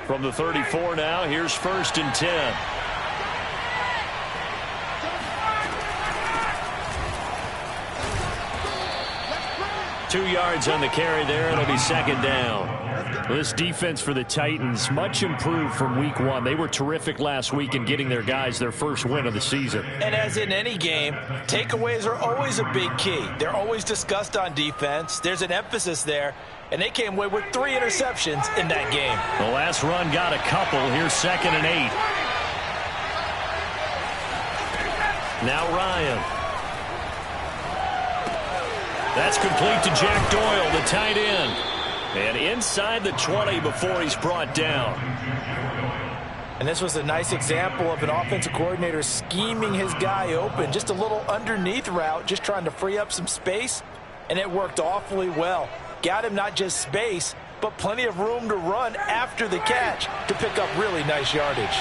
From the 34 now, here's 1st and 10. Two yards on the carry there. It'll be 2nd down. Well, this defense for the Titans, much improved from week 1. They were terrific last week in getting their guys their first win of the season. And as in any game, takeaways are always a big key. They're always discussed on defense. There's an emphasis there. And they came away with 3 interceptions in that game. The last run got a couple. Here's 2nd and 8. Now Ryan. That's complete to Jack Doyle, the tight end. And inside the 20 before he's brought down. And this was a nice example of an offensive coordinator scheming his guy open. Just a little underneath route, just trying to free up some space. And it worked awfully well. Got him not just space, but plenty of room to run after the catch to pick up really nice yardage.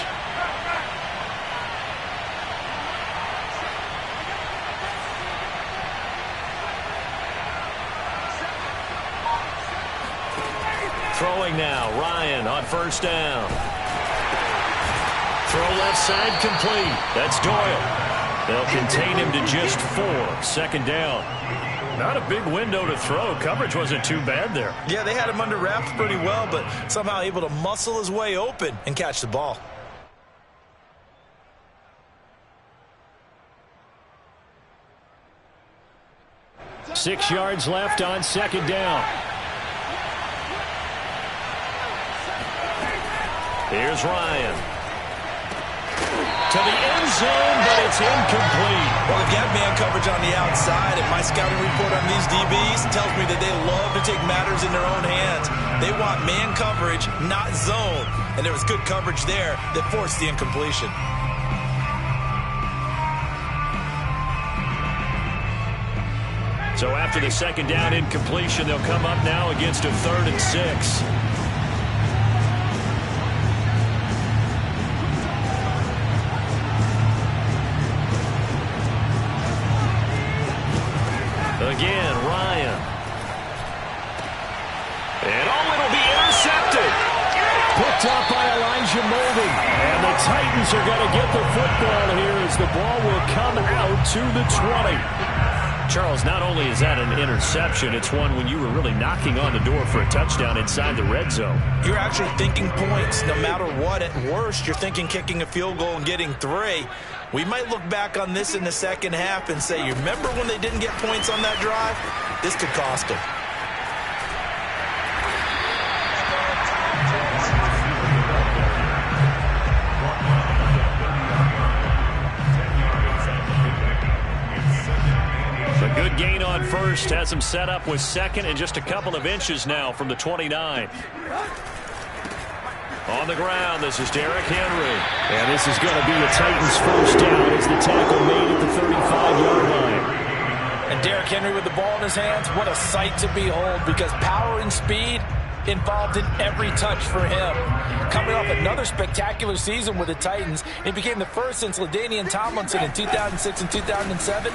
Throwing now, Ryan on 1st down. Throw left side complete. That's Doyle. They'll contain him to just 4. 2nd down. Not a big window to throw. Coverage wasn't too bad there. Yeah, they had him under wraps pretty well, but somehow able to muscle his way open and catch the ball. Six yards left on 2nd down. Here's Ryan. To the end zone, but it's incomplete. Well, if you have man coverage on the outside, and my scouting report on these DBs tells me that they love to take matters in their own hands. They want man coverage, not zone. And there was good coverage there that forced the incompletion. So after the 2nd down incompletion, they'll come up now against a 3rd and 6. Again, Ryan. And it'll be intercepted. Picked up by Elijah Molden. And the Titans are going to get the football here as the ball will come out to the 20. Charles, not only is that an interception, it's one when you were really knocking on the door for a touchdown inside the red zone. You're actually thinking points no matter what. At worst, you're thinking kicking a field goal and getting 3. We might look back on this in the 2nd half and say, you remember when they didn't get points on that drive? This could cost them. A good gain on 1st, has him set up with 2nd and just a couple of inches now from the 29. On the ground, this is Derrick Henry. And this is going to be the Titans' 1st down as the tackle made at the 35-yard line. And Derrick Henry with the ball in his hands, what a sight to behold, because power and speed involved in every touch for him. Coming off another spectacular season with the Titans, it became the first since LaDainian Tomlinson in 2006 and 2007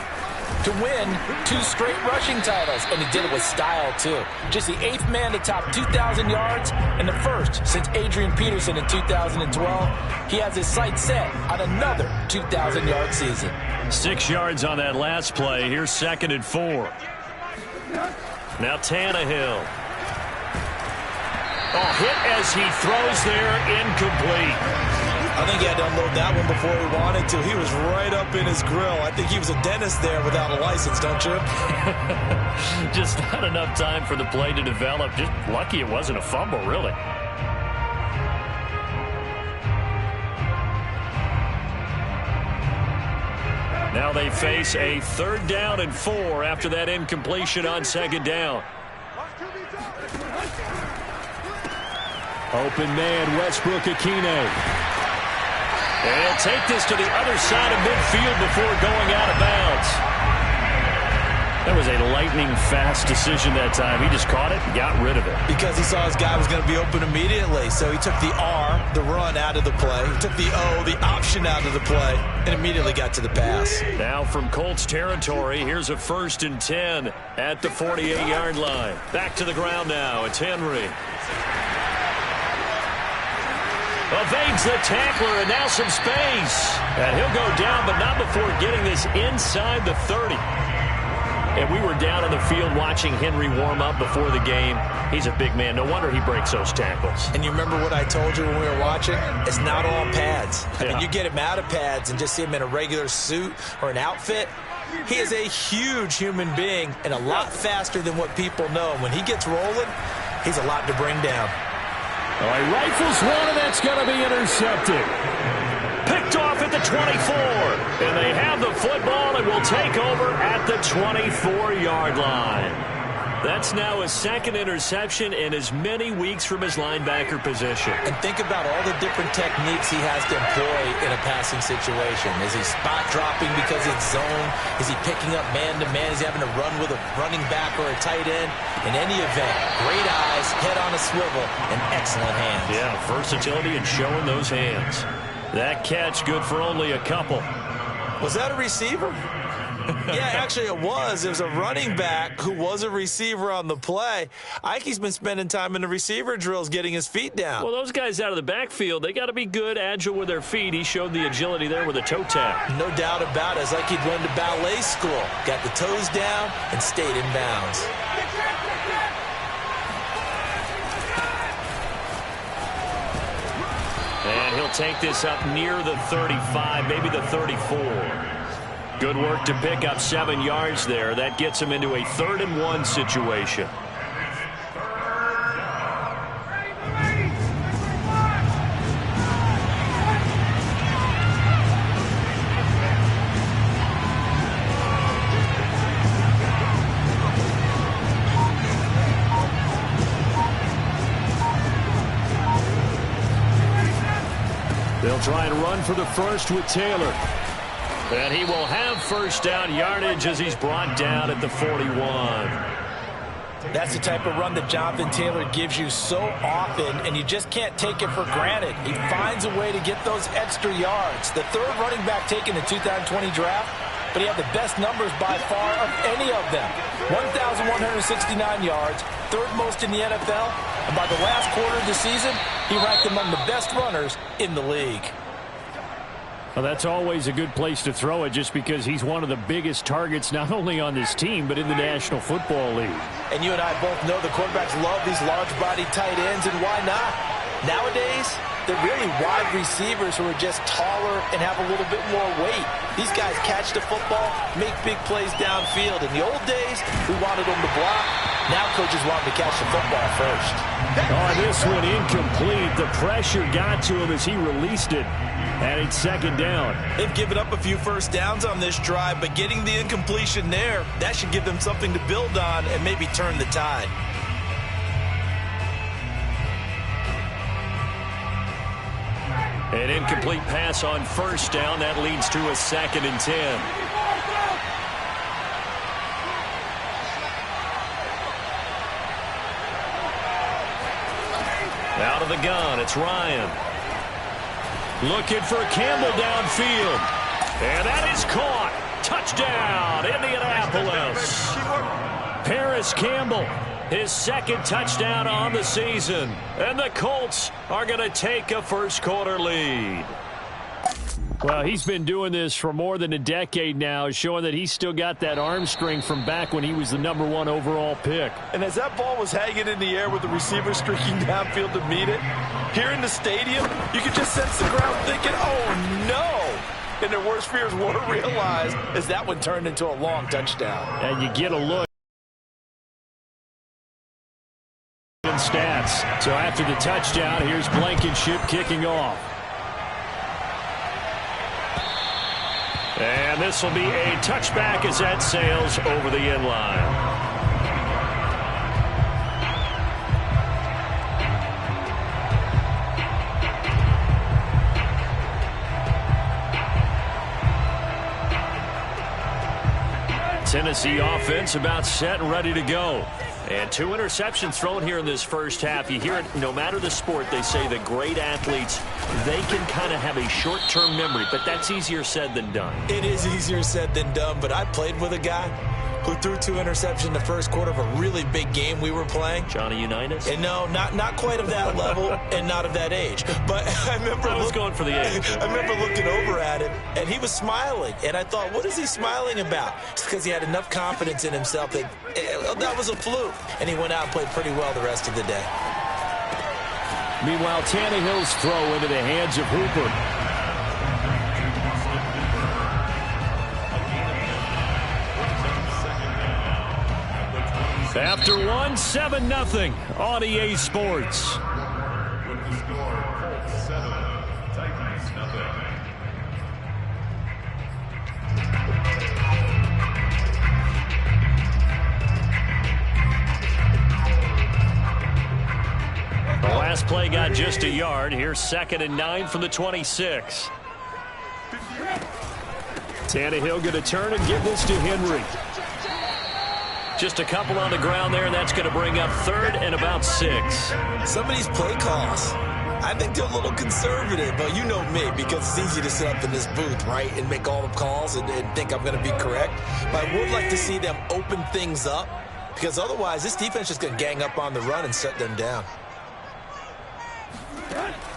to win 2 straight rushing titles, and he did it with style too. Just the 8th man to top 2,000 yards and the 1st since Adrian Peterson in 2012. He has his sights set on another 2,000-yard season. 6 yards on that last play. Here's 2nd and 4. Now Tannehill. Oh, hit as he throws there, incomplete. I think he had to unload that one before he wanted to. He was right up in his grill. I think he was a dentist there without a license, don't you? Just not enough time for the play to develop. Just lucky it wasn't a fumble, really. Now they face a 3rd down and 4 after that incompletion on 2nd down. Open man, Westbrook-Ikhine. And he'll take this to the other side of midfield before going out of bounds. That was a lightning-fast decision that time. He just caught it and got rid of it. Because he saw his guy was going to be open immediately. So he took the R, the run, out of the play. He took the O, the option, out of the play, and immediately got to the pass. Now from Colts territory, here's a 1st and 10 at the 48-yard line. Back to the ground now. It's Henry. Evades the tackler, and now some space. And he'll go down, but not before getting this inside the 30. And we were down on the field watching Henry warm up before the game. He's a big man. No wonder he breaks those tackles. And you remember what I told you when we were watching? It's not all pads. I mean, you get him out of pads and just see him in a regular suit or an outfit. He is a huge human being and a lot faster than what people know. When he gets rolling, he's a lot to bring down. All right, rifles one, and that's going to be intercepted. Picked off at the 24. And they have the football and will take over at the 24-yard line. That's now his second interception in as many weeks from his linebacker position. And think about all the different techniques he has to employ in a passing situation. Is he spot dropping because it's zone? Is he picking up man-to-man? Is he having to run with a running back or a tight end? In any event, great eyes, head on a swivel, and excellent hands. Yeah, versatility and showing those hands. That catch good for only a couple. Was that a receiver? Yeah, actually it was. It was a running back who was a receiver on the play. Ike's been spending time in the receiver drills getting his feet down. Well, those guys out of the backfield, they got to be good, agile with their feet. He showed the agility there with a toe tap. No doubt about it. It's like he'd run to ballet school. Got the toes down and stayed in bounds. And he'll take this up near the 35, maybe the 34. Good work to pick up 7 yards there. That gets him into a 3rd-and-1 situation. They'll try and run for the first with Taylor. And he will have first down yardage as he's brought down at the 41. That's the type of run that Jonathan Taylor gives you so often, and you just can't take it for granted. He finds a way to get those extra yards. The 3rd running back taken in the 2020 draft, but he had the best numbers by far of any of them. 1,169 yards, 3rd most in the NFL, and by the last quarter of the season, he ranked among the best runners in the league. Well, that's always a good place to throw it just because he's one of the biggest targets not only on this team but in the National Football League. And you and I both know the quarterbacks love these large-bodied tight ends, and why not? Nowadays, they're really wide receivers who are just taller and have a little bit more weight. These guys catch the football, make big plays downfield. In the old days, we wanted them to block. Now coaches want them to catch the football first. Oh, this one incomplete. The pressure got to him as he released it. And it's 2nd down. They've given up a few first downs on this drive, but getting the incompletion there, that should give them something to build on and maybe turn the tide. An incomplete pass on first down. That leads to a 2nd and 10. Out of the gun, it's Ryan. Looking for Campbell downfield. And that is caught. Touchdown, Indianapolis. Paris Campbell, his 2nd touchdown on the season. And the Colts are going to take a first-quarter lead. Well, he's been doing this for more than a decade now, showing that he's still got that arm strength from back when he was the #1 overall pick. And as that ball was hanging in the air with the receiver streaking downfield to meet it, here in the stadium, you could just sense the crowd thinking, oh, no. And their worst fears were realized as that one turned into a long touchdown. And you get a look in stats. So after the touchdown, here's Blankenship kicking off. And this will be a touchback as that sails over the end line. Tennessee offense about set and ready to go. And 2 interceptions thrown here in this first half. You hear it, no matter the sport, they say the great athletes, they can kind of have a short-term memory, but that's easier said than done. It is easier said than done, but I played with a guy who threw 2 interceptions in the first quarter of a really big game we were playing. Johnny Unitas? And no, not quite of that level and not of that age. But I remember going for the age. I remember looking over at him, and he was smiling. And I thought, what is he smiling about? It's because he had enough confidence in himself that that was a fluke. And he went out and played pretty well the rest of the day. Meanwhile, Tannehill's throw into the hands of Hooper. After 1, 7-0 on EA Sports. The last play got just a yard. Here's 2nd and 9 from the 26. Tannehill going to turn and give this to Henry. Just a couple on the ground there, and that's going to bring up 3rd and about 6. Some of these play calls, I think they're a little conservative, but you know me, because it's easy to sit up in this booth, right, and make all the calls and think I'm going to be correct. But I would like to see them open things up, because otherwise this defense is going to gang up on the run and shut them down.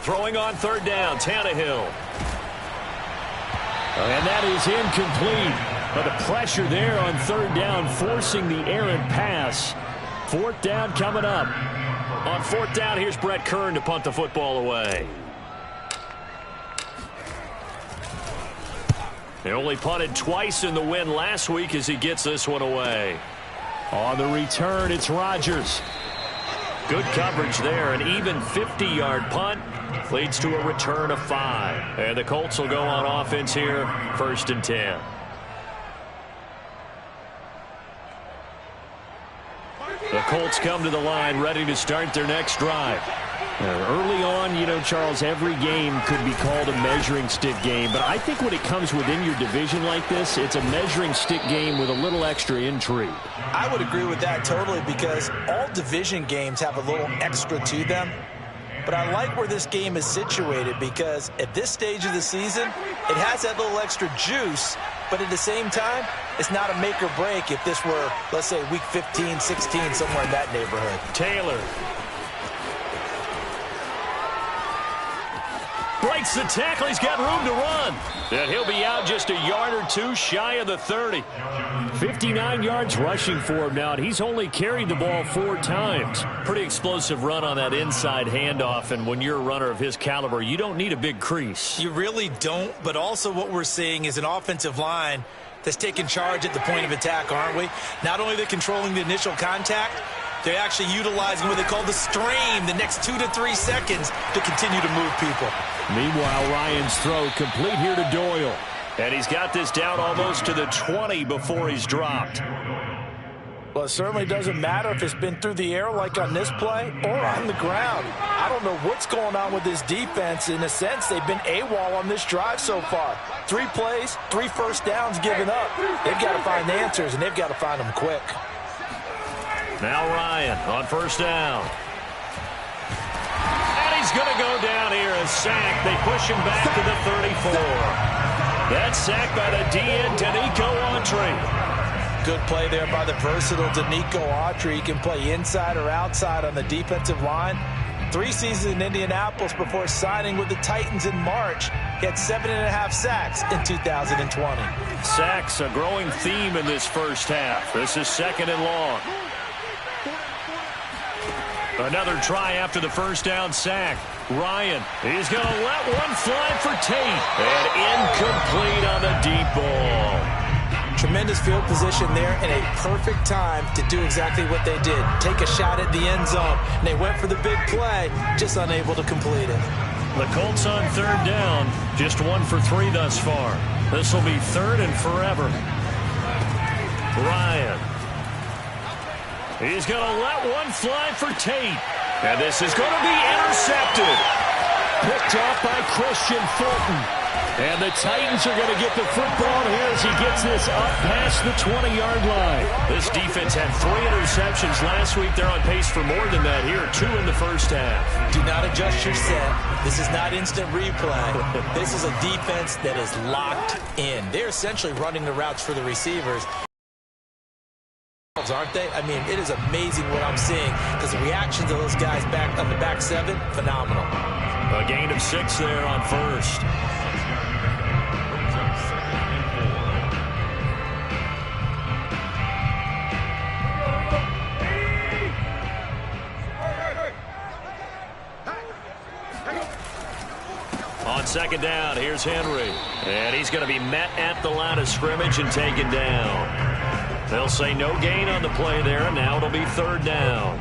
Throwing on 3rd down, Tannehill. And that is incomplete. But the pressure there on 3rd down, forcing the errant pass. 4th down coming up. On 4th down, here's Brett Kern to punt the football away. They only punted twice in the win last week as he gets this one away. On the return, it's Rodgers. Good coverage there. An even 50-yard punt leads to a return of 5. And the Colts will go on offense here, 1st and 10. The Colts come to the line ready to start their next drive. Early on, you know, Charles, every game could be called a measuring stick game. But I think when it comes within your division like this, it's a measuring stick game with a little extra intrigue. I would agree with that totally, because all division games have a little extra to them. But I like where this game is situated, because at this stage of the season, it has that little extra juice. But at the same time, it's not a make or break if this were, let's say, week 15, 16, somewhere in that neighborhood. Taylor breaks the tackle. He's got room to run. And he'll be out just a yard or 2 shy of the 30. 59 yards rushing for him now, and he's only carried the ball 4 times. Pretty explosive run on that inside handoff, and when you're a runner of his caliber, you don't need a big crease. You really don't, but also what we're seeing is an offensive line that's taking charge at the point of attack, aren't we? Not only are they controlling the initial contact, they're actually utilizing what they call the strain the next 2 to 3 seconds to continue to move people. Meanwhile, Ryan's throw complete here to Doyle. And he's got this down almost to the 20 before he's dropped. Well, it certainly doesn't matter if it's been through the air like on this play or on the ground. I don't know what's going on with this defense. In a sense, they've been AWOL on this drive so far. 3 plays, 3 first downs given up. They've got to find answers, and they've got to find them quick. Now Ryan on 1st down. And he's going to go down here, a sack. They push him back to the 34. That's sacked by the DN, Danico Autry. Good play there by the versatile Danico Autry. He can play inside or outside on the defensive line. 3 seasons in Indianapolis before signing with the Titans in March. He had 7.5 sacks in 2020. Sacks, a growing theme in this first half. This is 2nd and long. Another try after the 1st down sack. Ryan, he's going to let one fly for Tate. And incomplete on the deep ball. Tremendous field position there and a perfect time to do exactly what they did. Take a shot at the end zone. And they went for the big play, just unable to complete it. The Colts on 3rd down, just 1 for 3 thus far. This will be 3rd and forever. Ryan. He's going to let one fly for Tate. And this is going to be intercepted. Picked off by Christian Fulton. And the Titans are going to get the football here as he gets this up past the 20-yard line. This defense had 3 interceptions last week. They're on pace for more than that here. 2 in the first half. Do not adjust your set. This is not instant replay. This is a defense that is locked in. They're essentially running the routes for the receivers. aren't they? I mean, it is amazing what I'm seeing because the reaction to those guys back on the back seven, phenomenal. A gain of 6 there on first. On second down, here's Henry. And he's going to be met at the line of scrimmage and taken down. They'll say no gain on the play there, and now it'll be third down.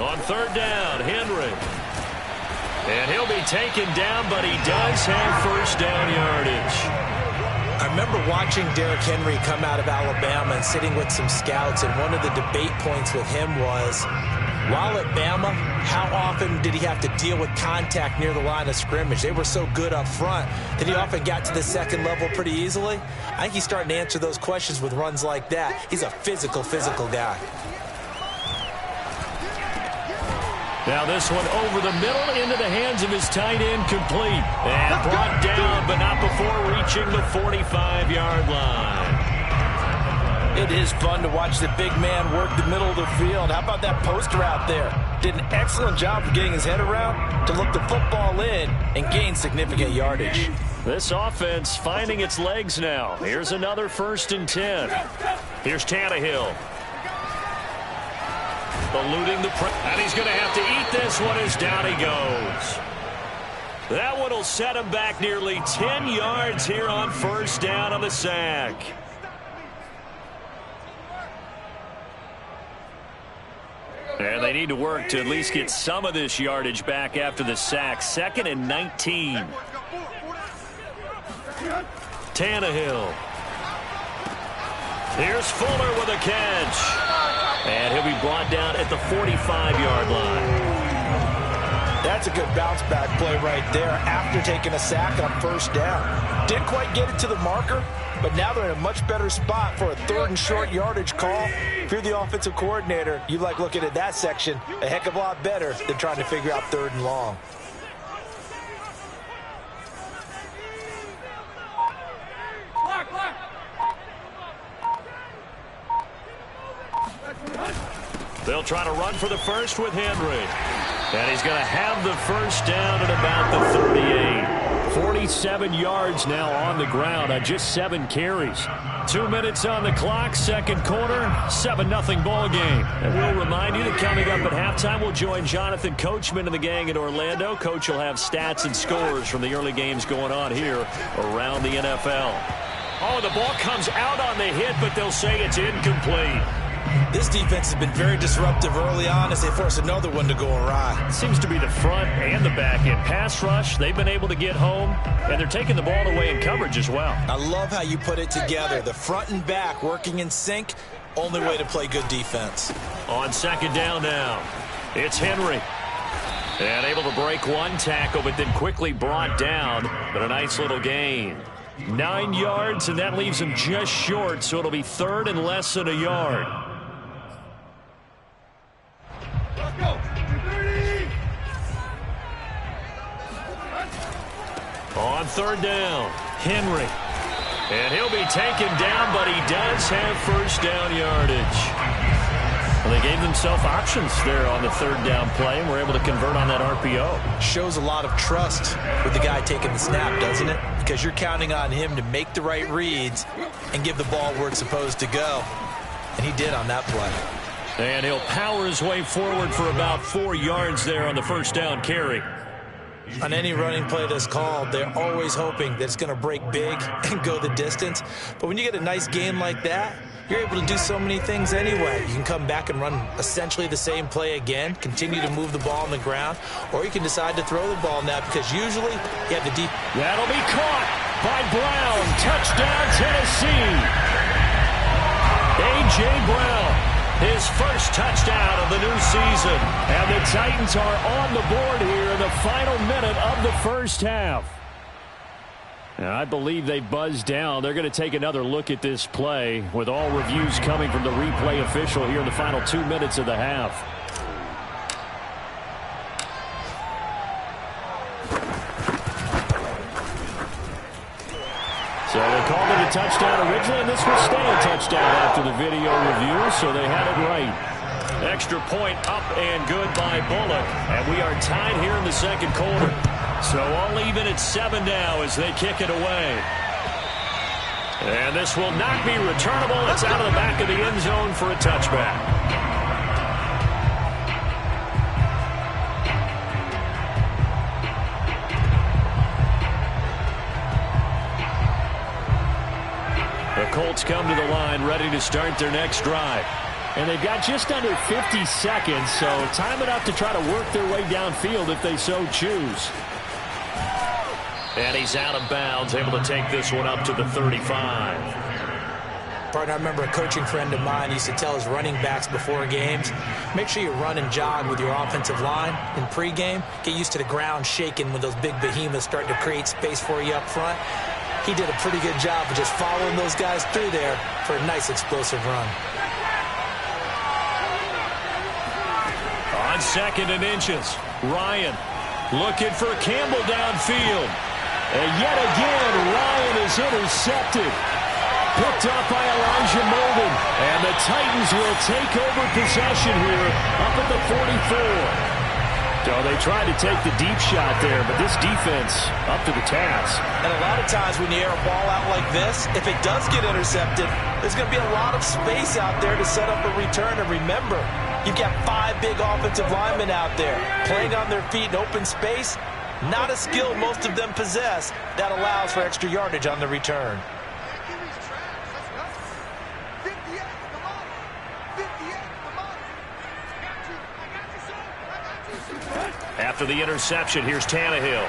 On third down, Henry. And he'll be taken down, but he does have first down yardage. I remember watching Derrick Henry come out of Alabama and sitting with some scouts, and one of the debate points with him was, while at Bama, how often did he have to deal with contact near the line of scrimmage? They were so good up front that he often got to the second level pretty easily. I think he's starting to answer those questions with runs like that. He's a physical guy. Now this one over the middle into the hands of his tight end, complete. And brought down, but not before reaching the 45-yard line. It is fun to watch the big man work the middle of the field. How about that poster out there? Did an excellent job of getting his head around to look the football in and gain significant yardage. This offense finding its legs now. Here's another 1st and 10. Here's Tannehill. Eluding the press. And he's going to have to eat this one as down he goes. That one will set him back nearly 10 yards here on first down on the sack. And they need to work to at least get some of this yardage back after the sack. 2nd and 19. Tannehill. Here's Fuller with a catch. And he'll be brought down at the 45-yard line. That's a good bounce-back play right there after taking a sack on first down. Didn't quite get it to the marker, but now they're in a much better spot for a 3rd and short yardage call. If you're the offensive coordinator, you like looking at that section a heck of a lot better than trying to figure out 3rd and long. They'll try to run for the first with Henry. And he's going to have the first down at about the 38. 47 yards now on the ground on just 7 carries. 2 minutes on the clock, second quarter, 7-0 ball game. And we'll remind you that coming up at halftime, we'll join Jonathan Coachman and the gang in Orlando. Coach will have stats and scores from the early games going on here around the NFL. Oh, the ball comes out on the hit, but they'll say it's incomplete. This defense has been very disruptive early on as they force another one to go awry. It seems to be the front and the back end. Pass rush, they've been able to get home, and they're taking the ball away in coverage as well. I love how you put it together. The front and back working in sync, only way to play good defense. On second down now, it's Henry. And able to break one tackle, but then quickly brought down. But a nice little gain. 9 yards, and that leaves him just short, so it'll be 3rd and less than a yard. On third down, Henry. And he'll be taken down, but he does have first down yardage. Well, they gave themselves options there on the third down play, and were able to convert on that RPO. Shows a lot of trust with the guy taking the snap, doesn't it? Because you're counting on him to make the right reads and give the ball where it's supposed to go. And he did on that play. And he'll power his way forward for about 4 yards there on the first down carry. On any running play that's called, they're always hoping that it's going to break big and go the distance. But when you get a nice game like that, you're able to do so many things anyway. You can come back and run essentially the same play again, continue to move the ball on the ground, or you can decide to throw the ball now because usually you have the deep. That'll be caught by Brown. Touchdown, Tennessee. A.J. Brown. His first touchdown of the new season. And the Titans are on the board here in the final minute of the first half. And I believe they buzzed down. They're going to take another look at this play with all reviews coming from the replay official here in the final 2 minutes of the half. So they called it a touchdown originally, and this will stay a touchdown after the video review, so they had it right. Extra point up and good by Bullock, and we are tied here in the second quarter. So all even at 7 now as they kick it away. And this will not be returnable. It's out of the back of the end zone for a touchback. The Colts come to the line ready to start their next drive. And they've got just under 50 seconds, so time enough to try to work their way downfield if they so choose. And he's out of bounds, able to take this one up to the 35. Partner, I remember a coaching friend of mine used to tell his running backs before games, make sure you run and jog with your offensive line in pregame. Get used to the ground shaking when those big behemoths start to create space for you up front. He did a pretty good job of just following those guys through there for a nice explosive run. On 2nd and inches, Ryan looking for Campbell downfield. And yet again, Ryan is intercepted. Picked off by Elijah Molden. And the Titans will take over possession here up at the 44. So they tried to take the deep shot there, but this defense up to the task. And a lot of times when you air a ball out like this, if it does get intercepted, there's going to be a lot of space out there to set up a return. And remember, you've got 5 big offensive linemen out there playing on their feet in open space. Not a skill most of them possess that allows for extra yardage on the return. After the interception, here's Tannehill.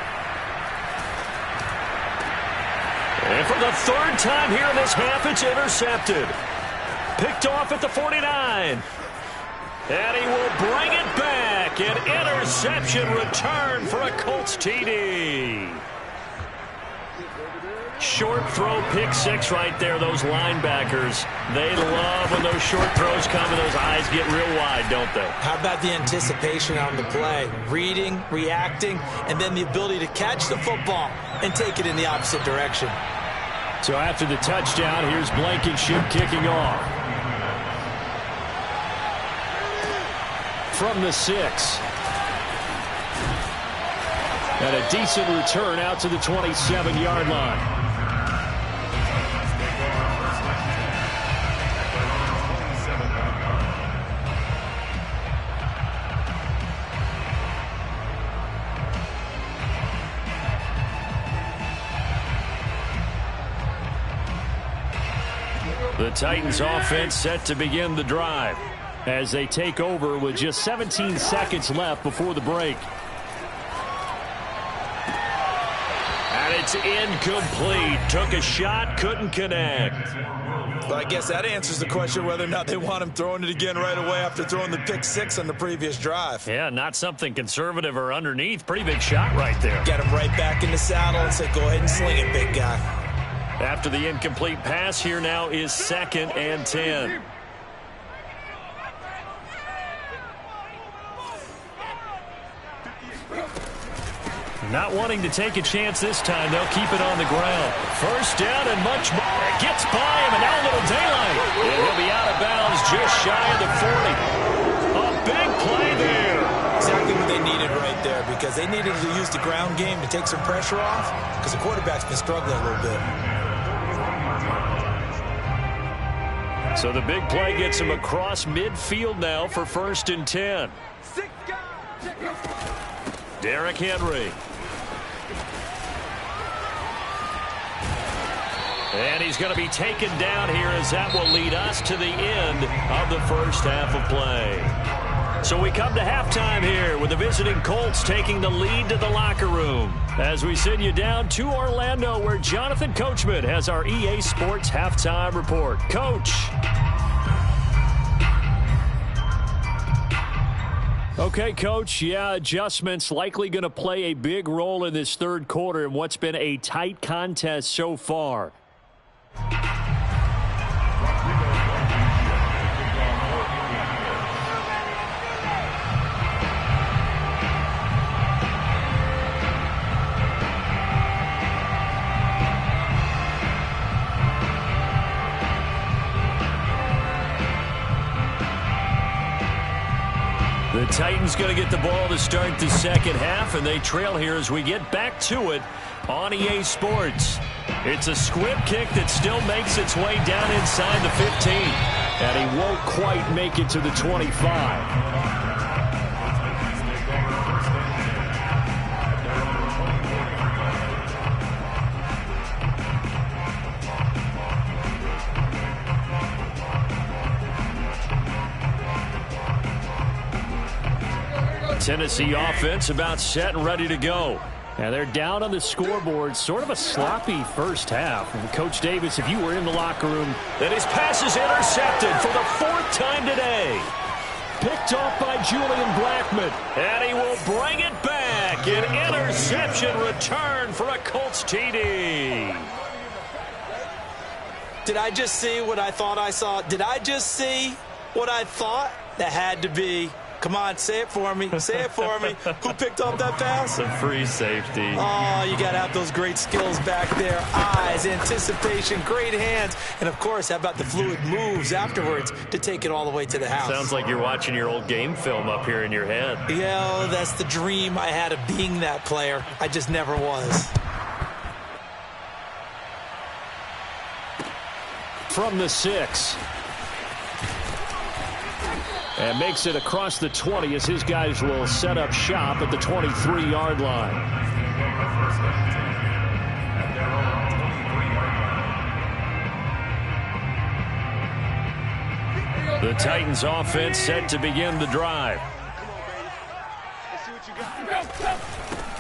And for the 3rd time here in this half, it's intercepted. Picked off at the 49. And he will bring it back. An interception return for a Colts TD. Short throw, pick 6 right there. Those linebackers, they love when those short throws come and those eyes get real wide, don't they? How about the anticipation on the play? Reading, reacting, and then the ability to catch the football and take it in the opposite direction. So after the touchdown, here's Blankenship kicking off. From the 6. And a decent return out to the 27-yard line. The Titans offense set to begin the drive as they take over with just 17 seconds left before the break. And it's incomplete. Took a shot, couldn't connect. But I guess that answers the question whether or not they want him throwing it again right away after throwing the pick 6 on the previous drive. Yeah, not something conservative or underneath. Pretty big shot right there. Get him right back in the saddle and say, go ahead and sling it, big guy. After the incomplete pass, here now is 2nd and 10. Not wanting to take a chance this time. They'll keep it on the ground. First down and much more. It gets by him, and now a little daylight. And he'll be out of bounds just shy of the 40. A big play there. Exactly what they needed right there, because they needed to use the ground game to take some pressure off, because the quarterback's been struggling a little bit. So the big play gets him across midfield now for 1st and 10. Derrick Henry. And he's going to be taken down here as that will lead us to the end of the first half of play. So we come to halftime here with the visiting Colts taking the lead to the locker room as we send you down to Orlando where Jonathan Coachman has our EA Sports halftime report. Coach. Okay, Coach, yeah, adjustments likely going to play a big role in this third quarter in what's been a tight contest so far. The Titans going to get the ball to start the second half, and they trail here as we get back to it on EA Sports. It's a squib kick that still makes its way down inside the 15, and he won't quite make it to the 25. Tennessee offense about set and ready to go. And they're down on the scoreboard. Sort of a sloppy first half. And Coach Davis, if you were in the locker room, then his pass is intercepted for the 4th time today. Picked off by Julian Blackmon. And he will bring it back. An interception return for a Colts TD. Did I just see what I thought I saw? Did I just see what I thought? That had to be. Come on, say it for me. Say it for me. Who picked up that pass? The free safety. Oh, you got to have those great skills back there. Eyes, anticipation, great hands. And, of course, how about the fluid moves afterwards to take it all the way to the house? Sounds like you're watching your old game film up here in your head. Yeah, that's the dream I had of being that player. I just never was. From the 6. And makes it across the 20 as his guys will set up shop at the 23-yard line. The Titans offense set to begin the drive.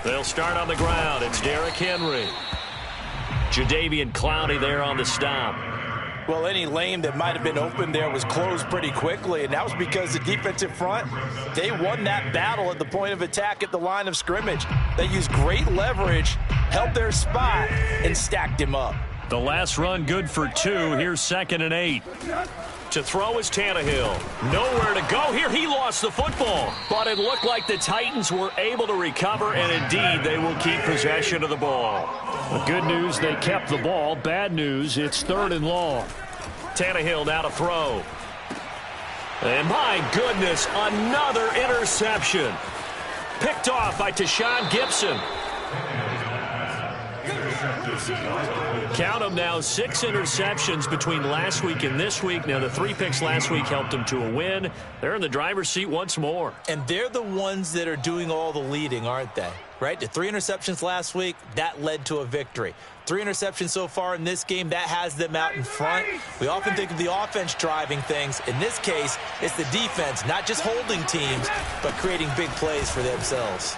They'll start on the ground. It's Derrick Henry. Jadeveon Clowney there on the stop. Well, any lane that might have been open there was closed pretty quickly, and that was because the defensive front, they won that battle at the point of attack at the line of scrimmage. They used great leverage, held their spot, and stacked him up. The last run good for 2. Here's 2nd and 8. To throw is Tannehill. Nowhere to go here. He lost the football. But it looked like the Titans were able to recover, and indeed they will keep possession of the ball. The good news, they kept the ball. Bad news, it's 3rd and long. Tannehill now to throw. And my goodness, another interception. Picked off by Tashawn Gibson. Count them now, 6 interceptions between last week and this week. Now, the 3 picks last week helped them to a win. They're in the driver's seat once more. And they're the ones that are doing all the leading, aren't they? Right? The 3 interceptions last week, that led to a victory. 3 interceptions so far in this game, that has them out in front. We often think of the offense driving things. In this case, it's the defense, not just holding teams, but creating big plays for themselves.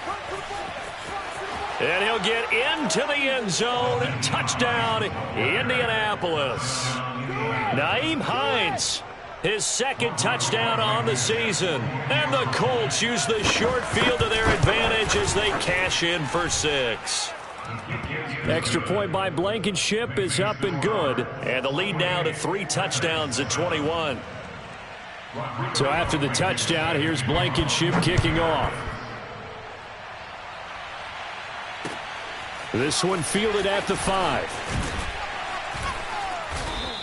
And he'll get into the end zone. Touchdown, Indianapolis. Nyheim Hines, his 2nd touchdown on the season. And the Colts use the short field to their advantage as they cash in for 6. Extra point by Blankenship is up and good. And the lead now to 3 touchdowns at 21. So after the touchdown, here's Blankenship kicking off. This one fielded at the 5.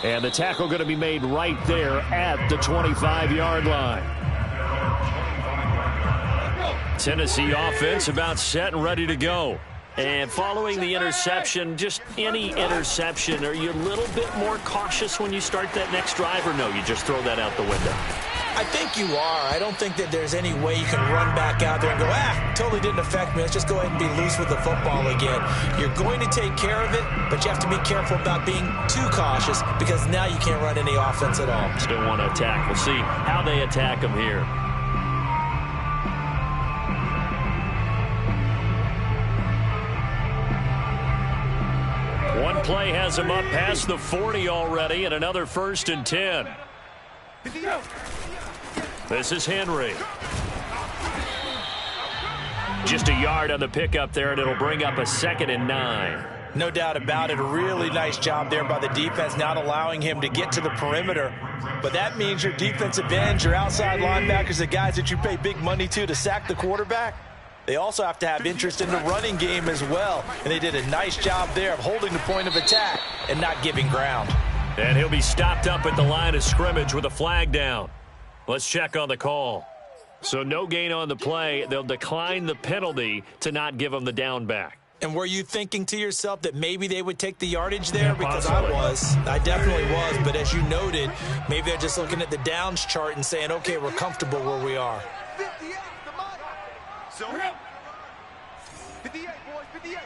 And the tackle going to be made right there at the 25-yard line. Tennessee offense about set and ready to go. And following the interception, just any interception, are you a little bit more cautious when you start that next drive, or no, you just throw that out the window? I think you are. I don't think that there's any way you can run back out there and go, totally didn't affect me. Let's just go ahead and be loose with the football again. You're going to take care of it, but you have to be careful about being too cautious because now you can't run any offense at all. Still want to attack. We'll see how they attack them here. One play has him up past the 40 already, and another 1st and 10. This is Henry. Just a yard on the pickup there, and it'll bring up a 2nd and 9. No doubt about it. A really nice job there by the defense, not allowing him to get to the perimeter. But that means your defensive ends, your outside linebackers, the guys that you pay big money to sack the quarterback, they also have to have interest in the running game as well. And they did a nice job there of holding the point of attack and not giving ground. And he'll be stopped up at the line of scrimmage with a flag down. Let's check on the call. So no gain on the play. They'll decline the penalty to not give them the down back. And were you thinking to yourself that maybe they would take the yardage there? Because I was. I definitely was. But as you noted, maybe they're just looking at the downs chart and saying, okay, we're comfortable where we are. 58, so 58, boys, 58,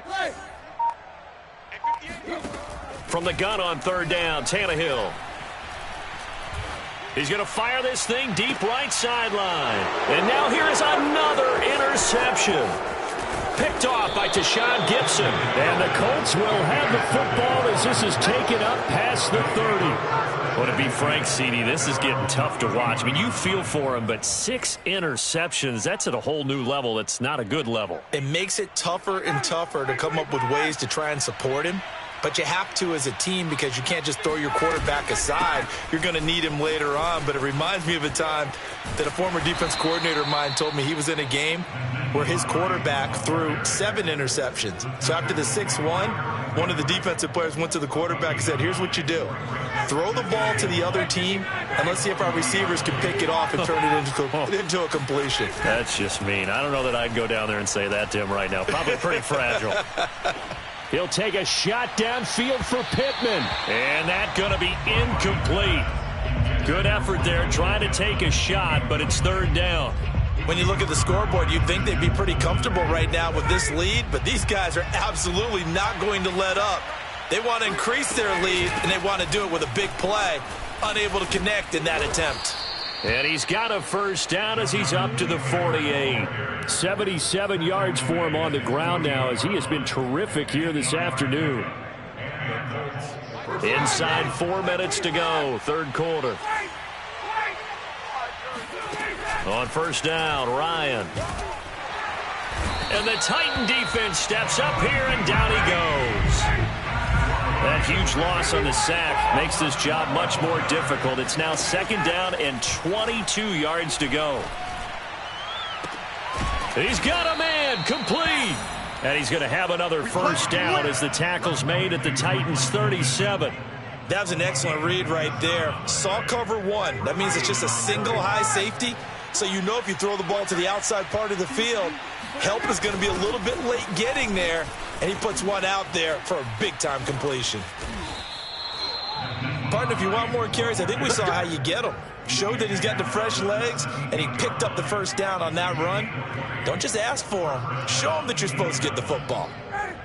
Mike. From the gun on third down, Tannehill. He's going to fire this thing deep right sideline. And now here is another interception. Picked off by Tashawn Gibson. And the Colts will have the football as this is taken up past the 30. Well, to be frank, CD, this is getting tough to watch. I mean, you feel for him, but 6 interceptions, that's at a whole new level. It's not a good level. It makes it tougher and tougher to come up with ways to try and support him. But you have to as a team because you can't just throw your quarterback aside. You're going to need him later on. But it reminds me of a time that a former defense coordinator of mine told me he was in a game where his quarterback threw 7 interceptions. So after the 6-1, one of the defensive players went to the quarterback and said, here's what you do. Throw the ball to the other team, and let's see if our receivers can pick it off and turn it into a completion. That's just mean. I don't know that I'd go down there and say that to him right now. Probably pretty fragile. He'll take a shot downfield for Pittman. And that's going to be incomplete. Good effort there trying to take a shot, but it's third down. When you look at the scoreboard, you'd think they'd be pretty comfortable right now with this lead, but these guys are absolutely not going to let up. They want to increase their lead, and they want to do it with a big play. Unable to connect in that attempt. And he's got a first down as he's up to the 48. 77 yards for him on the ground now as he has been terrific here this afternoon. Inside 4 minutes to go, third quarter. On first down, Ryan. And the Titan defense steps up here, and down he goes. That huge loss on the sack makes this job much more difficult. It's now second down and 22 yards to go. He's got a man, complete. And he's going to have another first down as the tackle's made at the Titans' 37. That was an excellent read right there. Saw cover 1. That means it's just a single high safety. So you know if you throw the ball to the outside part of the field, help is going to be a little bit late getting there. And he puts one out there for a big-time completion. Partner, if you want more carries, I think we saw how you get them. Showed that he's got the fresh legs, and he picked up the first down on that run. Don't just ask for him. Show him that you're supposed to get the football.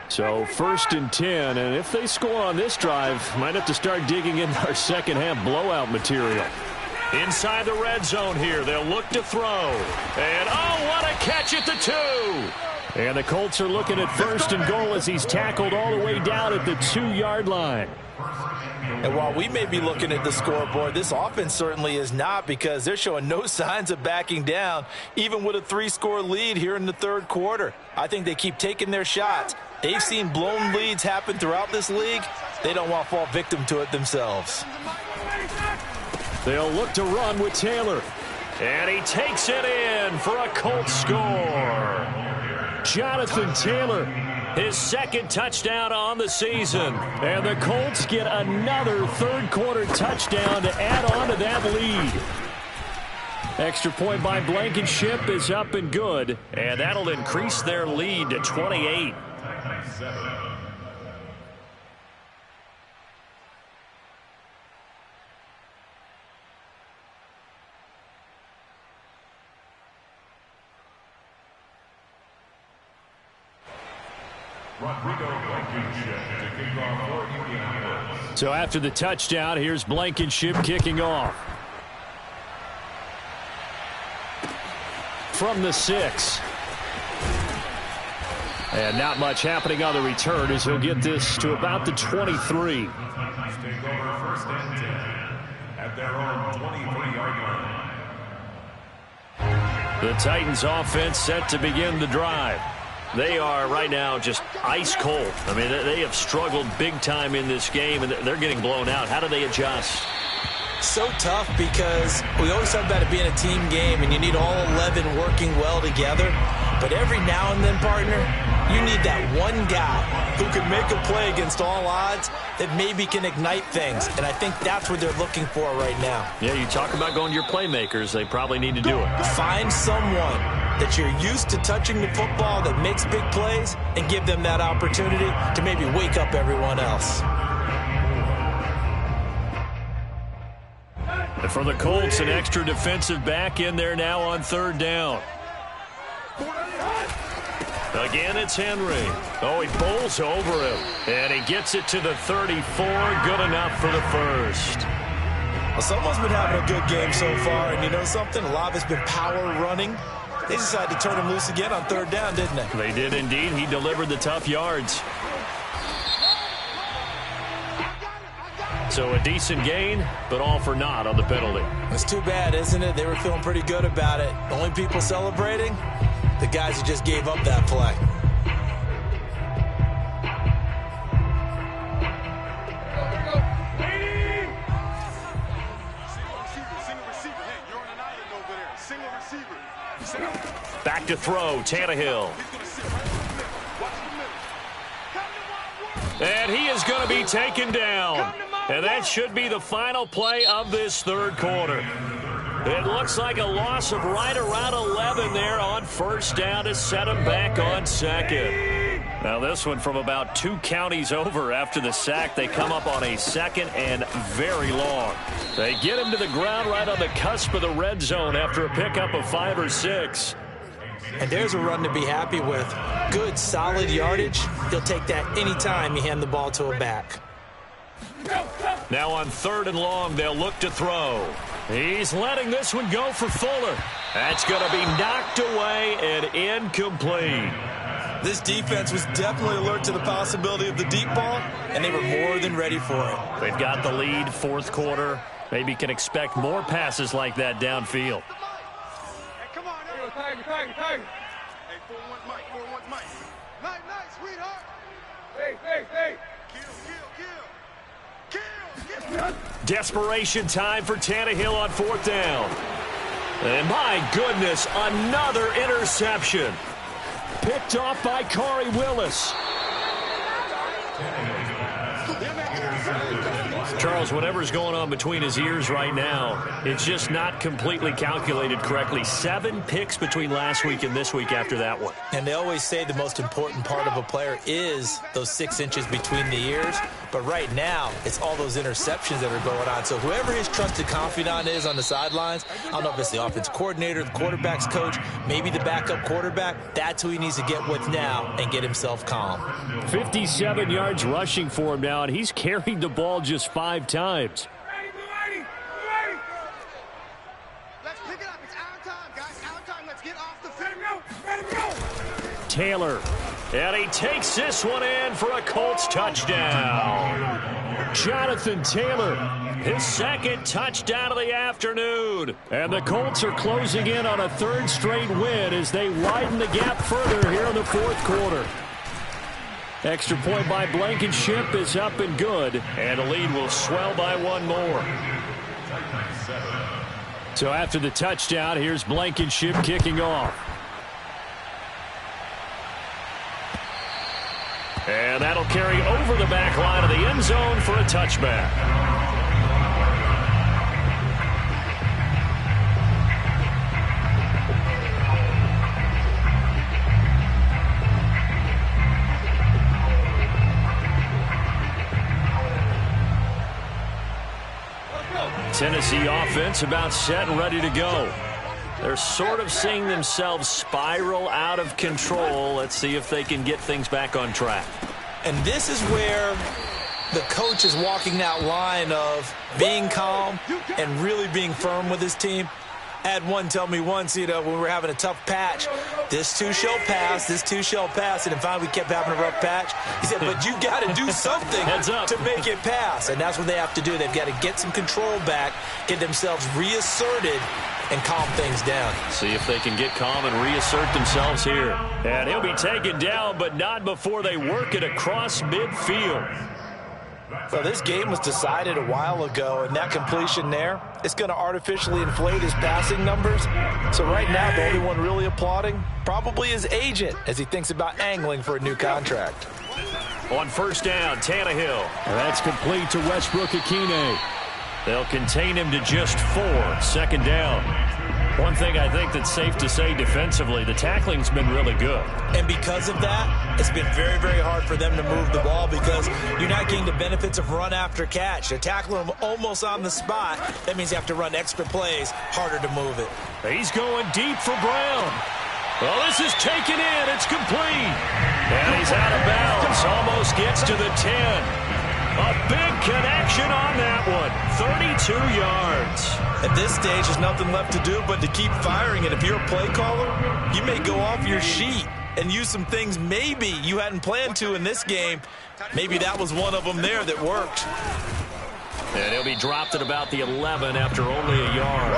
So first and 10, and if they score on this drive, might have to start digging into our second-half blowout material. Inside the red zone here, they'll look to throw. And, oh, what a catch at the 2. And the Colts are looking at first and goal as he's tackled all the way down at the 2-yard line. And while we may be looking at the scoreboard, this offense certainly is not, because they're showing no signs of backing down, even with a 3-score lead here in the third quarter. I think they keep taking their shots. They've seen blown leads happen throughout this league. They don't want to fall victim to it themselves. They'll look to run with Taylor. And he takes it in for a Colts score. Jonathan Taylor, his second touchdown on the season. And the Colts get another third-quarter touchdown to add on to that lead. Extra point by Blankenship is up and good. And that'll increase their lead to 28. So after the touchdown, here's Blankenship kicking off. From the 6. And not much happening on the return as he'll get this to about the 23. Take over first and 10 at their own 23-yard line. The Titans offense set to begin the drive. They are right now just ice cold. I mean, they have struggled big time in this game, and they're getting blown out. How do they adjust? So tough, because we always talk about it being a team game, and you need all 11 working well together. But every now and then, partner, You need that one guy who can make a play against all odds that maybe can ignite things. And I think that's what they're looking for right now. Yeah, you talk about going to your playmakers. They probably need to do it. Find someone that you're used to touching the football that makes big plays and give them that opportunity to maybe wake up everyone else. And for the Colts, an extra defensive back in there now on third down. Again, it's Henry. Oh, he bowls over him. And he gets it to the 34. Good enough for the first. Well, someone's been having a good game so far. And you know something? A lot of it's been power running. They decided to turn him loose again on third down, didn't they? They did indeed. He delivered the tough yards. So a decent gain, but all for naught on the penalty. It's too bad, isn't it? They were feeling pretty good about it. The only people celebrating, the guys who just gave up that play. Back to throw, Tannehill. And he is going to be taken down. And that should be the final play of this third quarter. It looks like a loss of right around 11 there on first down to set him back on second. Now this one from about 2 counties over after the sack. They come up on a second and very long. They get him to the ground right on the cusp of the red zone after a pickup of 5 or 6. And there's a run to be happy with. Good, solid yardage. He'll take that anytime you hand the ball to a back. Now on third and long, they'll look to throw. He's letting this one go for Fuller. That's going to be knocked away and incomplete. This defense was definitely alert to the possibility of the deep ball, and they were more than ready for it. They've got the lead, fourth quarter. Maybe can expect more passes like that downfield. Hey, come on, Tiger. Hey, 4-1 Mike, 4-1 Mike. Nice, sweetheart. Hey. Kill. Desperation time for Tannehill on fourth down. And my goodness, another interception. Picked off by Corey Willis. Charles, whatever's going on between his ears right now, it's just not completely calculated correctly. 7 picks between last week and this week after that one. And they always say the most important part of a player is those 6 inches between the ears. But right now, it's all those interceptions that are going on. So whoever his trusted confidant is on the sidelines, I don't know if it's the offense coordinator, the quarterback's coach, maybe the backup quarterback, that's who he needs to get with now and get himself calm. 57 yards rushing for him now, and he's carried the ball just 5 times. Ready. Let's pick it up. It's our time, guys. Our time. Let's get off the field. Ready to go. Taylor. And he takes this one in for a Colts touchdown. Jonathan Taylor, his second touchdown of the afternoon. And the Colts are closing in on a 3rd straight win as they widen the gap further here in the fourth quarter. Extra point by Blankenship is up and good, and the lead will swell by 1 more. So after the touchdown, here's Blankenship kicking off. And that'll carry over the back line of the end zone for a touchback. Tennessee offense about set and ready to go. They're sort of seeing themselves spiral out of control. Let's see if they can get things back on track. And this is where the coach is walking that line of being calm and really being firm with his team. I had one tell me once, when we were having a tough patch, this too shall pass, and then finally we kept having a rough patch. He said, but you got to do something to make it pass, and that's what they have to do. They've got to get some control back, get themselves reasserted, and calm things down. See if they can get calm and reassert themselves here. And he'll be taken down, but not before they work it across midfield. Well, this game was decided a while ago, and that completion there, it's going to artificially inflate his passing numbers. So right now, the only one really applauding probably his agent as he thinks about angling for a new contract. On first down, Tannehill. That's complete to Westbrook-Akine. They'll contain him to just 4. Second down. One thing I think that's safe to say defensively, the tackling's been really good. And because of that, it's been very, very hard for them to move the ball because you're not getting the benefits of run after catch. They're tackling them almost on the spot. That means you have to run extra plays, harder to move it. He's going deep for Brown. Well, this is taken in. It's complete. And he's out of bounds. Almost gets to the 10. A big connection on that one. 32 yards. At this stage, there's nothing left to do but to keep firing. And if you're a play caller, you may go off your sheet and use some things maybe you hadn't planned to in this game. Maybe that was one of them there that worked. And he'll be dropped at about the 11 after only a yard.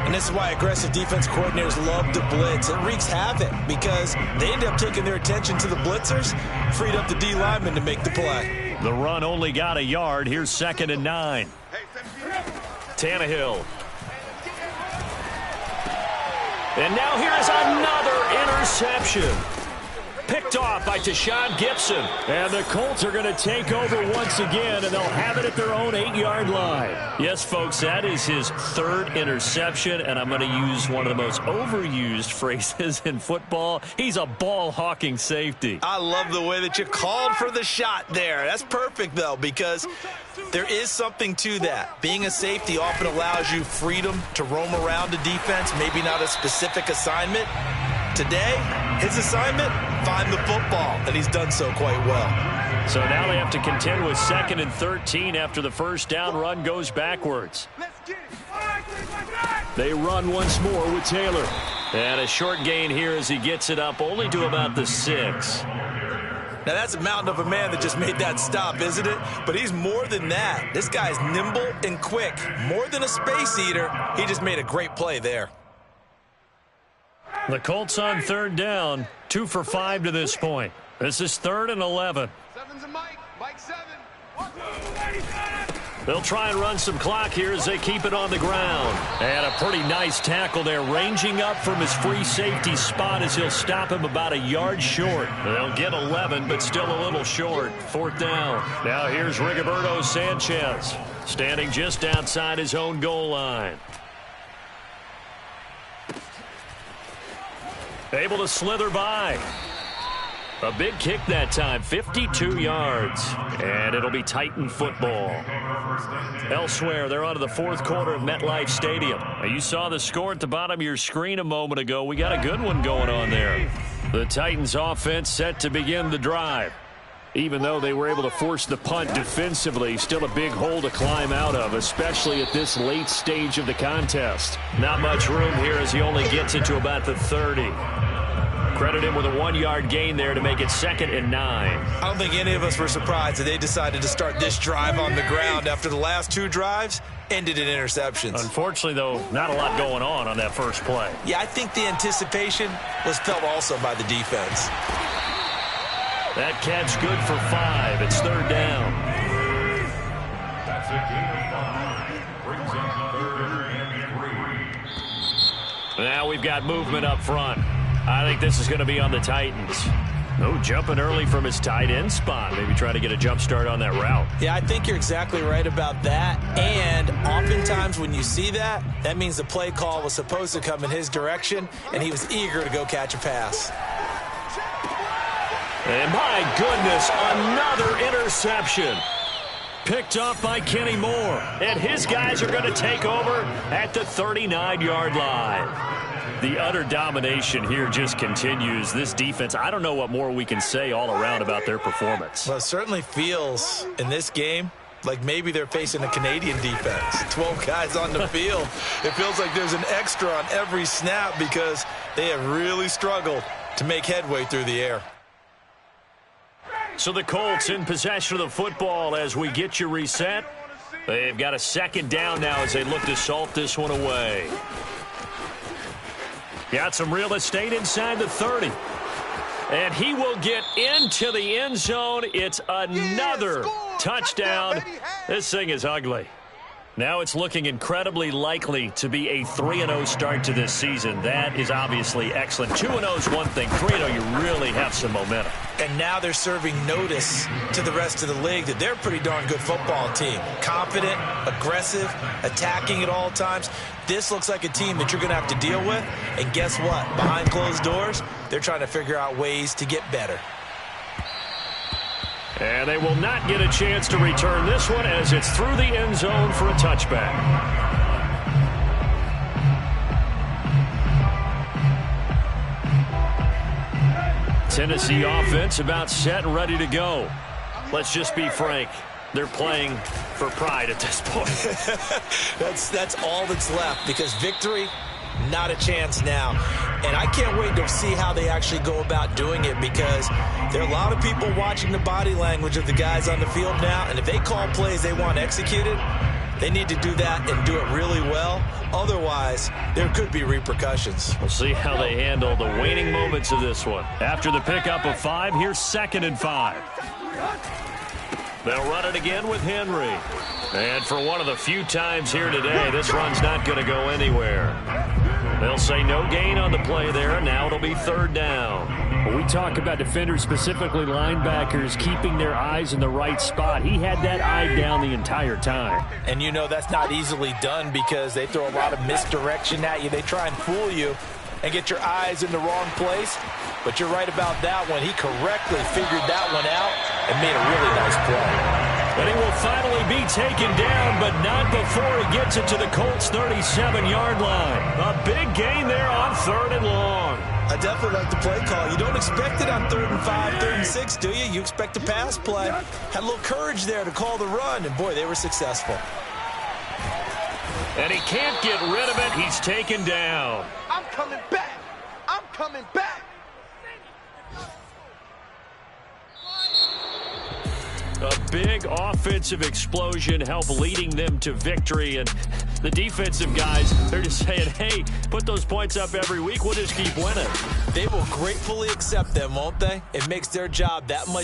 And this is why aggressive defense coordinators love to blitz. It wreaks havoc because they end up taking their attention to the blitzers, freed up the D lineman to make the play. The run only got a yard. Here's 2nd and 9. Tannehill. And now here is another interception. Picked off by Tashawn Gibson. And the Colts are going to take over once again, and they'll have it at their own 8-yard line. Yes, folks, that is his 3rd interception, and I'm going to use one of the most overused phrases in football. He's a ball-hawking safety. I love the way that you called for the shot there. That's perfect, though, because there is something to that. Being a safety often allows you freedom to roam around a defense, maybe not a specific assignment. Today, his assignment, find the football, and he's done so quite well. So now they have to contend with 2nd and 13 after the first down run goes backwards. They run once more with Taylor. And a short gain here as he gets it up only to about the 6. Now, that's a mountain of a man that just made that stop, isn't it? But he's more than that. This guy's nimble and quick. More than a space eater, he just made a great play there. The Colts on 3rd down, 2 for 5 to this point. This is 3rd and 11. Mike 7. They'll try and run some clock here as they keep it on the ground. And a pretty nice tackle there, ranging up from his free safety spot as he'll stop him about a yard short. They'll get 11, but still a little short. 4th down. Now here's Rigoberto Sanchez, standing just outside his own goal line. Able to slither by. A big kick that time, 52 yards. And it'll be Titan football. Elsewhere, they're on to the 4th quarter of MetLife Stadium. Now, you saw the score at the bottom of your screen a moment ago. We got a good one going on there. The Titans offense set to begin the drive. Even though they were able to force the punt defensively, still a big hole to climb out of, especially at this late stage of the contest. Not much room here as he only gets it to about the 30. Credit him with a 1-yard gain there to make it 2nd and 9. I don't think any of us were surprised that they decided to start this drive on the ground after the last 2 drives ended in interceptions. Unfortunately, though, not a lot going on that first play. Yeah, I think the anticipation was felt also by the defense. That catch good for 5. It's 3rd down. That's a gain of 5. Brings up 3rd and 3. Now we've got movement up front. I think this is going to be on the Titans. Oh, jumping early from his tight end spot. Maybe try to get a jump start on that route. Yeah, I think you're exactly right about that. And oftentimes when you see that, that means the play call was supposed to come in his direction, and he was eager to go catch a pass. And my goodness, another interception. Picked off by Kenny Moore. And his guys are going to take over at the 39-yard line. The utter domination here just continues. This defense, I don't know what more we can say all around about their performance. Well, it certainly feels in this game like maybe they're facing a Canadian defense. 12 guys on the field. It feels like there's an extra on every snap because they have really struggled to make headway through the air. So the Colts in possession of the football as we get you reset. They've got a 2nd down now as they look to salt this one away. Got some real estate inside the 30. And he will get into the end zone. It's another Touchdown. This thing is ugly. Now it's looking incredibly likely to be a 3-0 start to this season. That is obviously excellent. 2-0 is one thing. 3-0, you really have some momentum. And now they're serving notice to the rest of the league that they're a pretty darn good football team. Confident, aggressive, attacking at all times. This looks like a team that you're going to have to deal with. And guess what? Behind closed doors, they're trying to figure out ways to get better. And they will not get a chance to return this one as it's through the end zone for a touchback. Tennessee offense about set and ready to go. Let's just be frank. They're playing for pride at this point. That's all that's left, because victory, not a chance now. And I can't wait to see how they actually go about doing it, because there are a lot of people watching the body language of the guys on the field now, and if they call plays they want executed, they need to do that and do it really well. Otherwise, there could be repercussions. We'll see how they handle the waning moments of this one. After the pickup of 5, here's 2nd and 5. They'll run it again with Henry. And for one of the few times here today, this run's not going to go anywhere. They'll say no gain on the play there. Now it'll be 3rd down. When we talk about defenders, specifically linebackers, keeping their eyes in the right spot, he had that eye down the entire time. And you know that's not easily done, because they throw a lot of misdirection at you. They try and fool you and get your eyes in the wrong place. But you're right about that one. He correctly figured that one out and made a really nice play. And he will finally be taken down, but not before he gets it to the Colts' 37-yard line. A big gain there on 3rd and long. I definitely like the play call. You don't expect it on 3rd and 5, 3rd and 6, do you? You expect a pass play. Had a little courage there to call the run, and boy, they were successful. And he can't get rid of it. He's taken down. I'm coming back. I'm coming back. A big offensive explosion helped leading them to victory. And the defensive guys, they're just saying, hey, put those points up every week. We'll just keep winning. They will gratefully accept them, won't they? It makes their job that much